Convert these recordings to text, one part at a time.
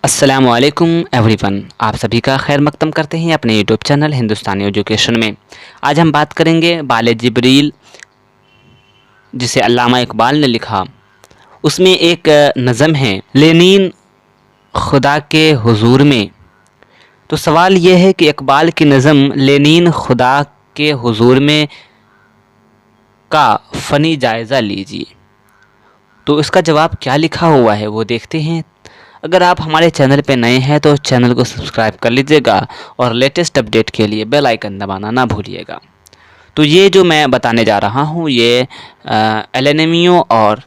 السلام علیکم every one, آپ سبھی کا خیر مقدم کرتے ہیں اپنے یوٹیوب چینل ہندوستانی ایجوکیشن میں۔ آج ہم بات کریں گے بال جبریل، جسے علامہ اقبال نے لکھا۔ اس میں ایک نظم ہے، لینین خدا کے حضور میں۔ تو سوال یہ ہے کہ اقبال کی نظم لینین خدا کے حضور میں کا فنی جائزہ لیجیے۔ تو اس کا جواب کیا لکھا ہوا ہے وہ دیکھتے ہیں۔ اگر آپ ہمارے چینل پہ نئے ہیں تو چینل کو سبسکرائب کر لیجئے گا اور لیٹسٹ اپڈیٹ کے لیے بیل آئیکن دبانا نہ بھولیے گا۔ تو یہ جو میں بتانے جا رہا ہوں یہ LNMU اور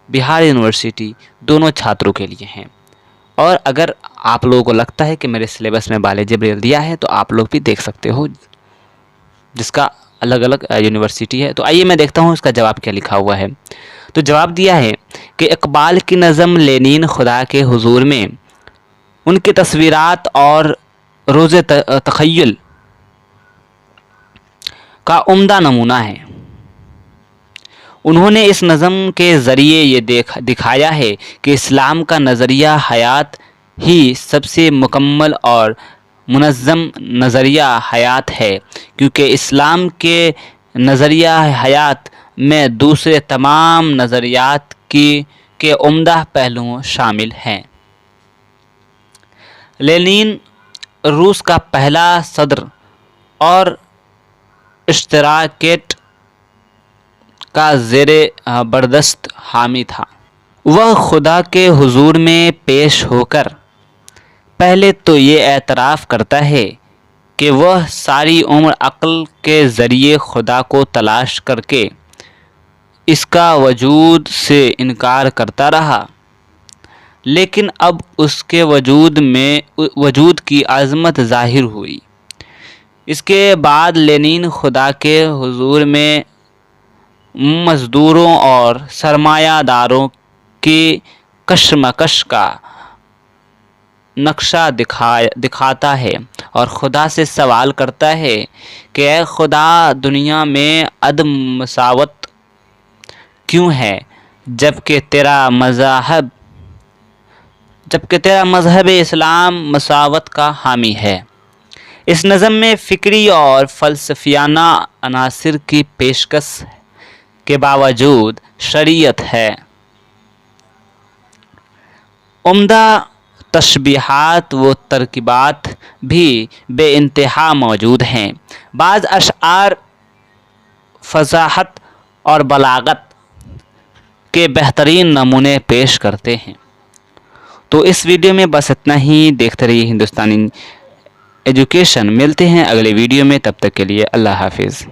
بہار یونیورسٹی دونوں چھاتروں کے لیے ہیں، اور اگر آپ لوگوں کو لگتا ہے کہ میرے سلیبس میں بال جبریل دیا ہے تو آپ لوگ بھی دیکھ سکتے ہو، جس کا الگ الگ یونیورسٹی ہے۔ تو آئیے میں دیکھتا ہوں اس کا جواب کیا لکھا ہوا ہے۔ تو جواب دیا ہے کہ اقبال کی نظم لینین خدا کے حضور میں ان کی تصویرات اور روز تخیل کا عمدہ نمونہ ہے۔ انہوں نے اس نظم کے ذریعے یہ دکھایا ہے کہ اسلام کا نظریہ حیات ہی سب سے مکمل اور منظم نظریہ حیات ہے، کیونکہ اسلام کے نظریہ حیات میں دوسرے تمام نظریات کے عمدہ پہلو شامل ہیں۔ لینین روس کا پہلا صدر اور اشتراکیٹ کا زیر بردست حامی تھا۔ وہ خدا کے حضور میں پیش ہو کر پہلے تو یہ اعتراف کرتا ہے کہ وہ ساری عمر عقل کے ذریعے خدا کو تلاش کر کے اس کا وجود سے انکار کرتا رہا، لیکن اب اس کے وجود کی عظمت ظاہر ہوئی۔ اس کے بعد لینین خدا کے حضور میں مزدوروں اور سرمایہ داروں کی کشمکش کا نقشہ دکھاتا ہے اور خدا سے سوال کرتا ہے کہ اے خدا، دنیا میں عدم مساوات کیوں ہے جبکہ تیرا مذہب اسلام مساوات کا حامی ہے۔ اس نظم میں فکری اور فلسفیانہ عناصر کی پیشکش کے باوجود شریعت ہے۔ عمدہ تشبیہات و ترکیبات بھی بے انتہا موجود ہیں۔ بعض اشعار فصاحت اور بلاغت کے بہترین نمونے پیش کرتے ہیں۔ تو اس ویڈیو میں بس اتنا ہی۔ دیکھتے رہیے ہندوستانی ایجوکیشن۔ ملتے ہیں اگلے ویڈیو میں، تب تک کے لیے اللہ حافظ۔